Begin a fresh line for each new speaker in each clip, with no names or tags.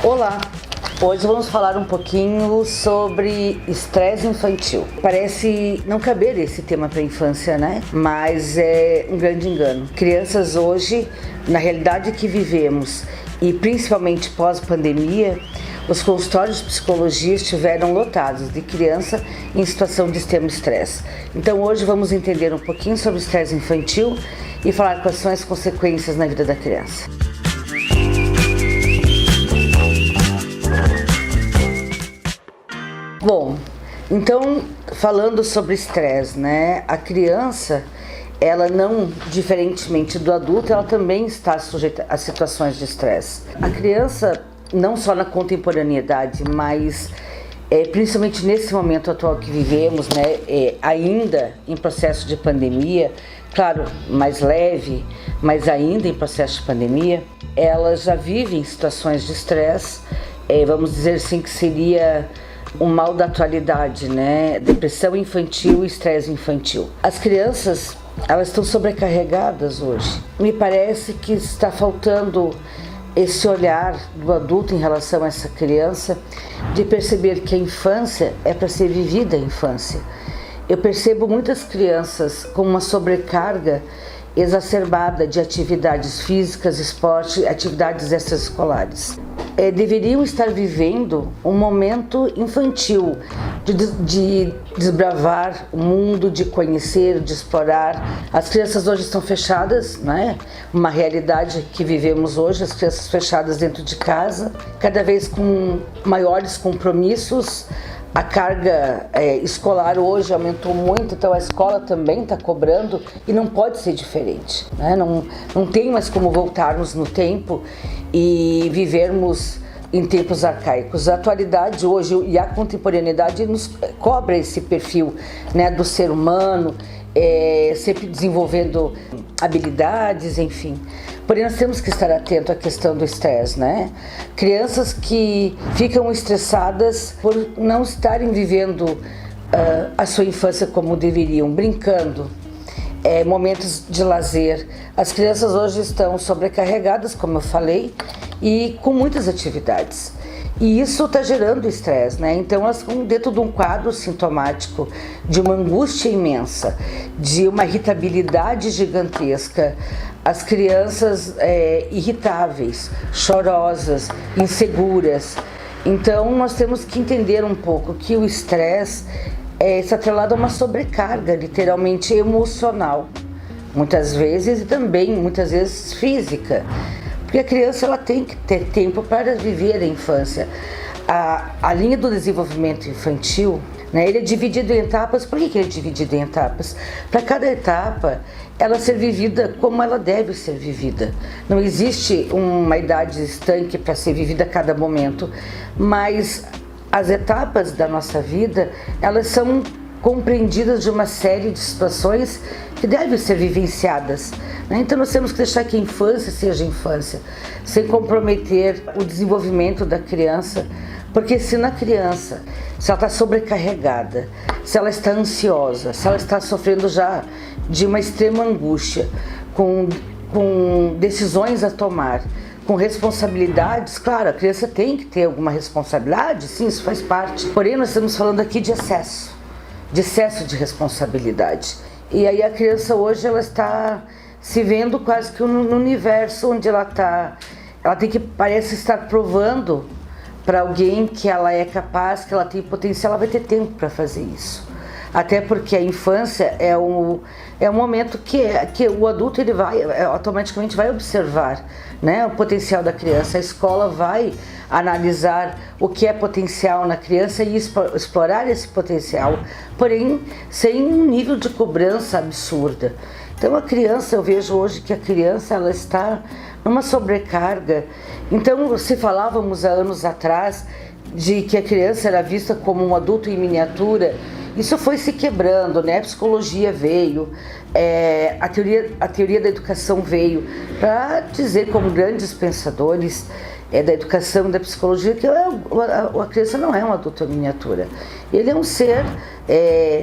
Olá! Hoje vamos falar um pouquinho sobre estresse infantil. Parece não caber esse tema para a infância, né? Mas é um grande engano. Crianças hoje, na realidade que vivemos e principalmente pós-pandemia, os consultórios de psicologia estiveram lotados de criança em situação de extremo estresse. Então hoje vamos entender um pouquinho sobre o estresse infantil e falar quais são as consequências na vida da criança. Bom, então falando sobre estresse, né? A criança, ela não, diferentemente do adulto, ela também está sujeita a situações de estresse. A criança, não só na contemporaneidade, mas principalmente nesse momento atual que vivemos, né? Ainda em processo de pandemia, claro, mais leve, mas ainda em processo de pandemia, ela já vive em situações de estresse, vamos dizer assim que seria um mal da atualidade, né? Depressão infantil e estresse infantil. As crianças, elas estão sobrecarregadas hoje. Me parece que está faltando esse olhar do adulto em relação a essa criança, de perceber que a infância é para ser vivida a infância. Eu percebo muitas crianças com uma sobrecarga exacerbada de atividades físicas, esporte, atividades extraescolares. Deveriam estar vivendo um momento infantil de desbravar o mundo, de conhecer, de explorar. As crianças hoje estão fechadas, né? Uma realidade que vivemos hoje, as crianças fechadas dentro de casa, cada vez com maiores compromissos. A carga escolar hoje aumentou muito, então a escola também está cobrando e não pode ser diferente, né? Não tem mais como voltarmos no tempo e vivermos em tempos arcaicos. A atualidade hoje e a contemporaneidade nos cobra esse perfil, né, do ser humano, sempre desenvolvendo habilidades, enfim. Porém, nós temos que estar atentos à questão do estresse, né? Crianças que ficam estressadas por não estarem vivendo a sua infância como deveriam, brincando, momentos de lazer. As crianças hoje estão sobrecarregadas, como eu falei, e com muitas atividades. E isso está gerando estresse, né? Então elas estão dentro de um quadro sintomático de uma angústia imensa, de uma irritabilidade gigantesca. As crianças irritáveis, chorosas, inseguras. Então nós temos que entender um pouco que o estresse está atrelado a uma sobrecarga, literalmente emocional, muitas vezes, e também muitas vezes física. Porque a criança ela tem que ter tempo para viver a infância. A linha do desenvolvimento infantil, né, ele é dividido em etapas. Por que ele é dividido em etapas? Para cada etapa ela ser vivida como ela deve ser vivida. Não existe uma idade estanque para ser vivida a cada momento, mas as etapas da nossa vida, elas são compreendidas de uma série de situações que devem ser vivenciadas, né? Então nós temos que deixar que a infância seja infância, sem comprometer o desenvolvimento da criança, porque se na criança, se ela está sobrecarregada, se ela está ansiosa, se ela está sofrendo já de uma extrema angústia, com decisões a tomar, com responsabilidades, claro, a criança tem que ter alguma responsabilidade, sim, isso faz parte. Porém, nós estamos falando aqui de excesso de responsabilidade. E aí a criança hoje, ela está se vendo quase que no universo onde ela tem que, parece estar provando para alguém que ela é capaz, que ela tem potencial, ela vai ter tempo para fazer isso. Até porque a infância é um momento que o adulto ele automaticamente vai observar, né, o potencial da criança. A escola vai analisar o que é potencial na criança e explorar esse potencial, porém sem um nível de cobrança absurda. Então a criança, eu vejo hoje que a criança ela está numa sobrecarga. Então, se falávamos há anos atrás de que a criança era vista como um adulto em miniatura, isso foi se quebrando, né? A psicologia veio, a teoria da educação veio para dizer, como grandes pensadores da educação e da psicologia, que a criança não é um adulto em miniatura. Ele é um ser,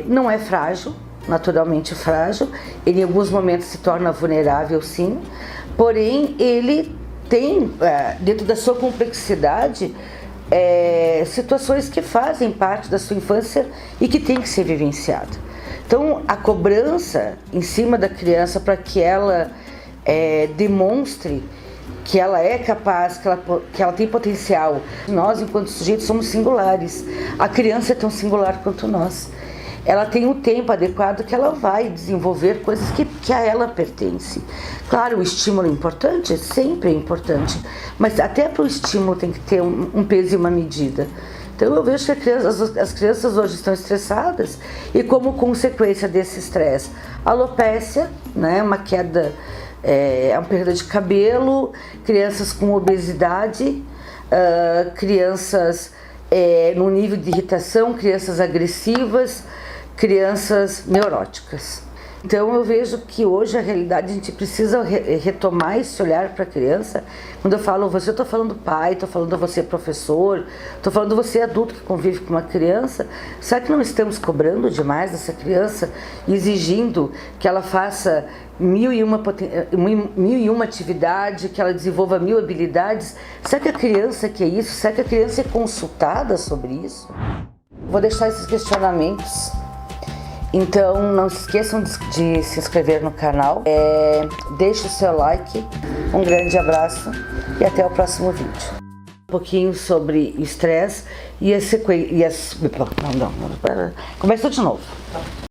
não é frágil, naturalmente frágil, ele em alguns momentos se torna vulnerável, sim, porém ele tem, dentro da sua complexidade, situações que fazem parte da sua infância e que tem que ser vivenciada. Então, a cobrança em cima da criança para que ela demonstre que ela é capaz, que ela tem potencial. Nós, enquanto sujeitos, somos singulares. A criança é tão singular quanto nós. Ela tem um tempo adequado que ela vai desenvolver coisas que a ela pertencem. Claro, o estímulo é importante, sempre é importante, mas até para o estímulo tem que ter um peso e uma medida. Então eu vejo que as crianças hoje estão estressadas e como consequência desse estresse, alopécia, né, uma queda, uma perda de cabelo, crianças com obesidade, crianças no nível de irritação, crianças agressivas, crianças neuróticas. Então eu vejo que hoje a realidade, a gente precisa retomar esse olhar para a criança. Quando eu falo você, eu estou falando pai, estou falando você professor, estou falando você adulto que convive com uma criança. Será que não estamos cobrando demais dessa criança, exigindo que ela faça mil e uma atividade, que ela desenvolva 1000 habilidades? Será que a criança quer isso? Será que a criança é consultada sobre isso? Vou deixar esses questionamentos. Então não se esqueçam de se inscrever no canal, deixe o seu like, um grande abraço e até o próximo vídeo. Um pouquinho sobre estresse e as sequências. Começa de novo.